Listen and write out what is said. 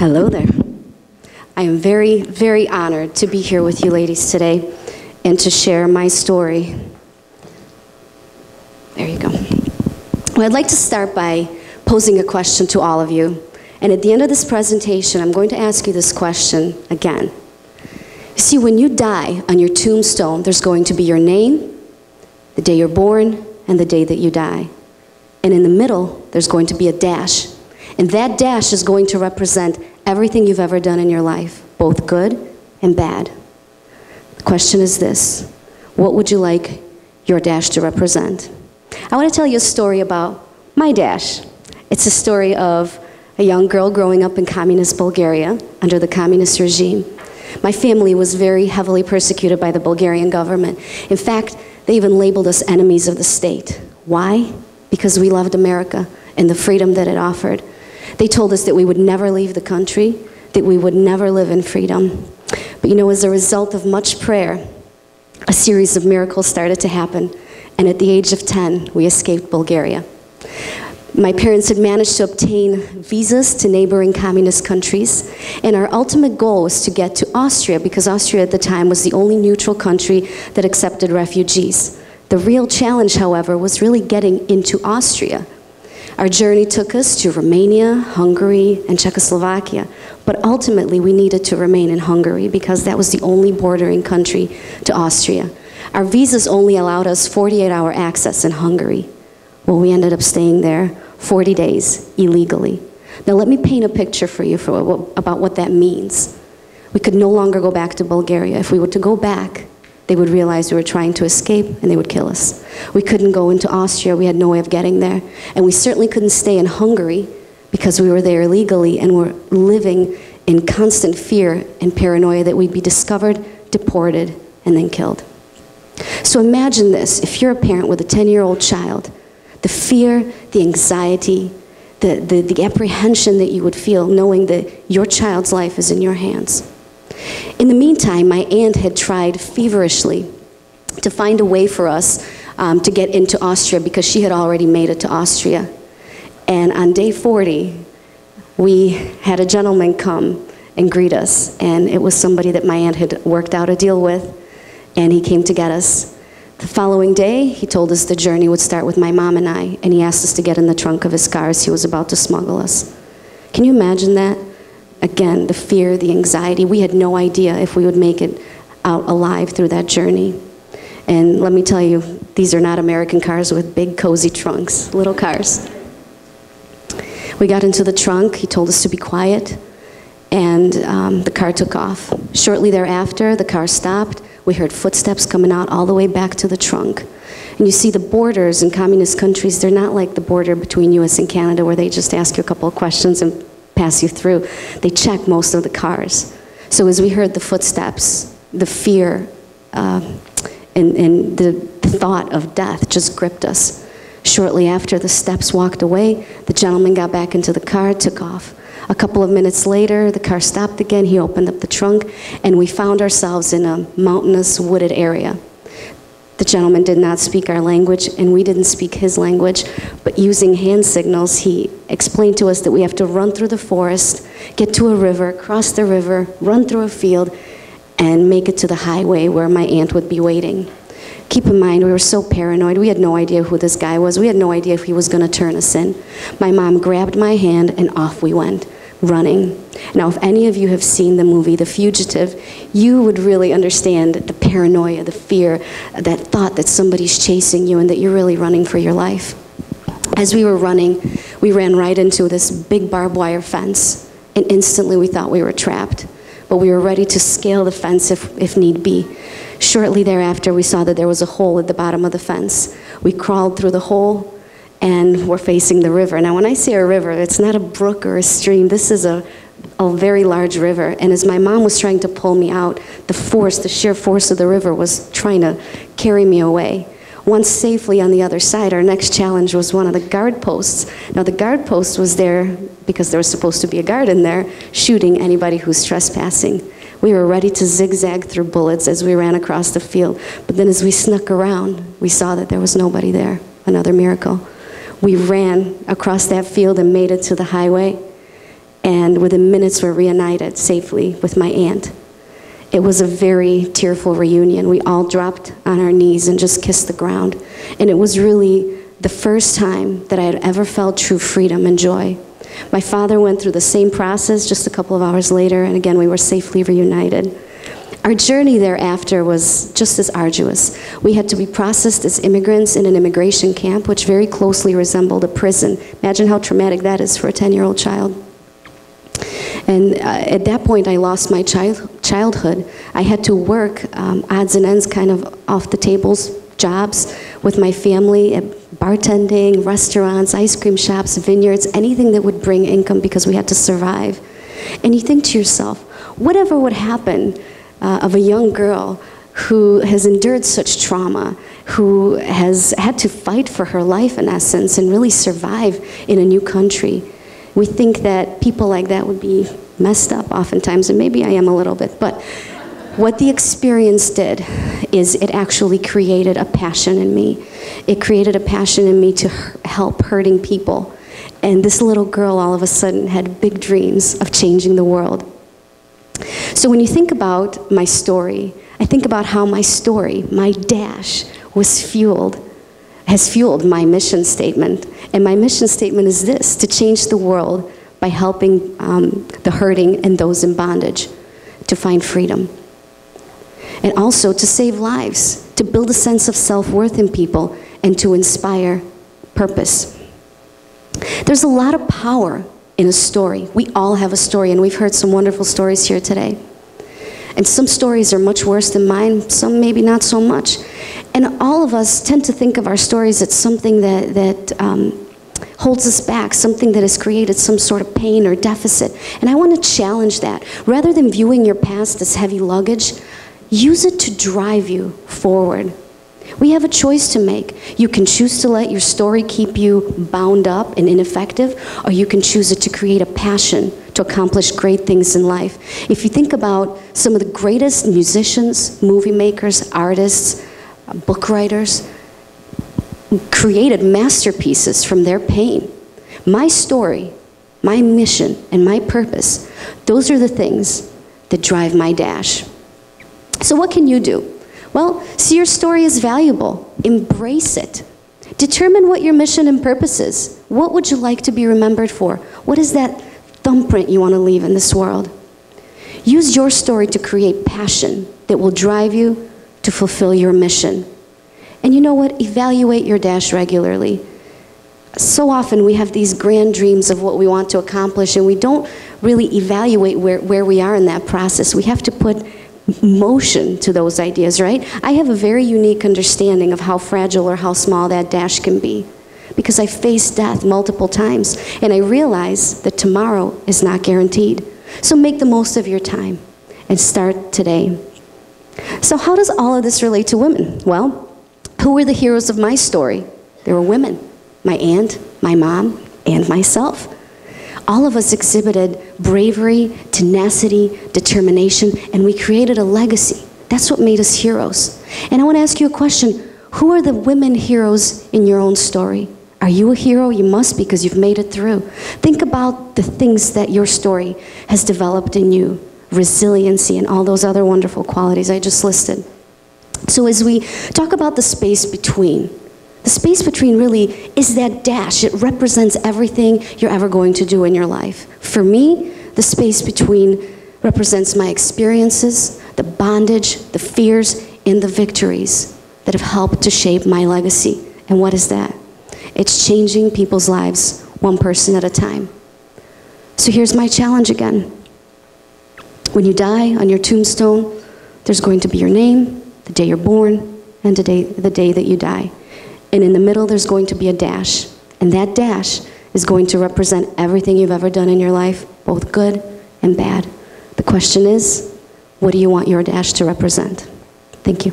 Hello there. I am very, very honored to be here with you ladies today and to share my story. There you go. Well, I'd like to start by posing a question to all of you. And at the end of this presentation, I'm going to ask you this question again. You see, when you die, on your tombstone, there's going to be your name, the day you're born, and the day that you die. And in the middle, there's going to be a dash. And that dash is going to represent everything you've ever done in your life, both good and bad. The question is this: what would you like your dash to represent? I want to tell you a story about my dash. It's a story of a young girl growing up in communist Bulgaria under the communist regime. My family was very heavily persecuted by the Bulgarian government. In fact, they even labeled us enemies of the state. Why? Because we loved America and the freedom that it offered. They told us that we would never leave the country, that we would never live in freedom. But you know, as a result of much prayer, a series of miracles started to happen. And at the age of 10, we escaped Bulgaria. My parents had managed to obtain visas to neighboring communist countries, and our ultimate goal was to get to Austria, because Austria at the time was the only neutral country that accepted refugees. The real challenge, however, was really getting into Austria. Our journey took us to Romania, Hungary, and Czechoslovakia, but ultimately we needed to remain in Hungary because that was the only bordering country to Austria. Our visas only allowed us 48-hour access in Hungary. Well, we ended up staying there 40 days illegally. Now let me paint a picture for you about what that means. We could no longer go back to Bulgaria. If we were to go back, they would realize we were trying to escape and they would kill us. We couldn't go into Austria, we had no way of getting there. And we certainly couldn't stay in Hungary because we were there illegally and were living in constant fear and paranoia that we'd be discovered, deported, and then killed. So imagine this: if you're a parent with a 10-year-old child, the fear, the anxiety, the apprehension that you would feel knowing that your child's life is in your hands. In the meantime, my aunt had tried feverishly to find a way for us to get into Austria because she had already made it to Austria. And on day 40, we had a gentleman come and greet us, and it was somebody that my aunt had worked out a deal with, and he came to get us. The following day, he told us the journey would start with my mom and I, and he asked us to get in the trunk of his car as he was about to smuggle us. Can you imagine that? Again, the fear, the anxiety. We had no idea if we would make it out alive through that journey. And let me tell you, these are not American cars with big, cozy trunks, little cars. We got into the trunk, he told us to be quiet, and the car took off. Shortly thereafter, the car stopped. We heard footsteps coming out all the way back to the trunk. And you see, the borders in communist countries, they're not like the border between US and Canada where they just ask you a couple of questions and pass you through. They check most of the cars. So as we heard the footsteps, the fear and the thought of death just gripped us. Shortly after the steps walked away, the gentleman got back into the car, took off. A couple of minutes later, the car stopped again, he opened up the trunk, and we found ourselves in a mountainous, wooded area. The gentleman did not speak our language, and we didn't speak his language, but using hand signals, he explained to us that we have to run through the forest, get to a river, cross the river, run through a field, and make it to the highway where my aunt would be waiting. Keep in mind, we were so paranoid, we had no idea who this guy was. We had no idea if he was going to turn us in. My mom grabbed my hand, and off we went, running. Now, if any of you have seen the movie The Fugitive, you would really understand the paranoia, the fear, that thought that somebody's chasing you and that you're really running for your life. As we were running, we ran right into this big barbed wire fence, and instantly we thought we were trapped. But we were ready to scale the fence if need be. Shortly thereafter, we saw that there was a hole at the bottom of the fence. We crawled through the hole, and we're facing the river. Now, when I say a river, it's not a brook or a stream. This is a very large river. And as my mom was trying to pull me out, the sheer force of the river was trying to carry me away. Once safely on the other side, our next challenge was one of the guard posts. Now, the guard post was there because there was supposed to be a guard in there shooting anybody who's trespassing. We were ready to zigzag through bullets as we ran across the field. But then as we snuck around, we saw that there was nobody there. Another miracle. We ran across that field and made it to the highway. and within minutes we're reunited safely with my aunt. It was a very tearful reunion. We all dropped on our knees and just kissed the ground. And it was really the first time that I had ever felt true freedom and joy. My father went through the same process just a couple of hours later, and again, we were safely reunited. Our journey thereafter was just as arduous. We had to be processed as immigrants in an immigration camp, which very closely resembled a prison. Imagine how traumatic that is for a 10-year-old child. And at that point, I lost my childhood. I had to work odds and ends, kind of off the tables jobs with my family at bartending, restaurants, ice cream shops, vineyards, anything that would bring income because we had to survive. And you think to yourself, whatever would happen of a young girl who has endured such trauma, who has had to fight for her life in essence and really survive in a new country. We think that people like that would be messed up oftentimes, and maybe I am a little bit, but what the experience did is it actually created a passion in me. It created a passion in me to help hurting people. And this little girl all of a sudden had big dreams of changing the world. So when you think about my story, I think about how my story, my dash, has fueled my mission statement. And my mission statement is this: to change the world by helping the hurting and those in bondage to find freedom. And also to save lives, to build a sense of self-worth in people, and to inspire purpose. There's a lot of power in a story. We all have a story, and we've heard some wonderful stories here today. And some stories are much worse than mine, some maybe not so much. And all of us tend to think of our stories as something that holds us back, something that has created some sort of pain or deficit. And I want to challenge that. Rather than viewing your past as heavy luggage, use it to drive you forward. We have a choice to make. You can choose to let your story keep you bound up and ineffective, or you can choose it to create a passion to accomplish great things in life. If you think about some of the greatest musicians, movie makers, artists, book writers, created masterpieces from their pain. My story, my mission, and my purpose, those are the things that drive my dash. So what can you do? Well, see your story as valuable. Embrace it. Determine what your mission and purpose is. What would you like to be remembered for? What is that thumbprint you want to leave in this world? Use your story to create passion that will drive you to fulfill your mission. And you know what? Evaluate your dash regularly. So often we have these grand dreams of what we want to accomplish, and we don't really evaluate where we are in that process. We have to put motion to those ideas, right? I have a very unique understanding of how fragile or how small that dash can be, because I faced death multiple times, and I realize that tomorrow is not guaranteed. So make the most of your time and start today. So how does all of this relate to women? Well, who were the heroes of my story? They were women. My aunt, my mom, and myself. All of us exhibited bravery, tenacity, determination, and we created a legacy. That's what made us heroes. And I want to ask you a question. Who are the women heroes in your own story? Are you a hero? You must, because you've made it through. Think about the things that your story has developed in you. Resiliency and all those other wonderful qualities I just listed. So as we talk about the space between really is that dash. It represents everything you're ever going to do in your life. For me, the space between represents my experiences, the bondage, the fears, and the victories that have helped to shape my legacy. And what is that? It's changing people's lives one person at a time. So here's my challenge again. When you die, on your tombstone, there's going to be your name, the day you're born, and the day that you die. And in the middle, there's going to be a dash. And that dash is going to represent everything you've ever done in your life, both good and bad. The question is, what do you want your dash to represent? Thank you.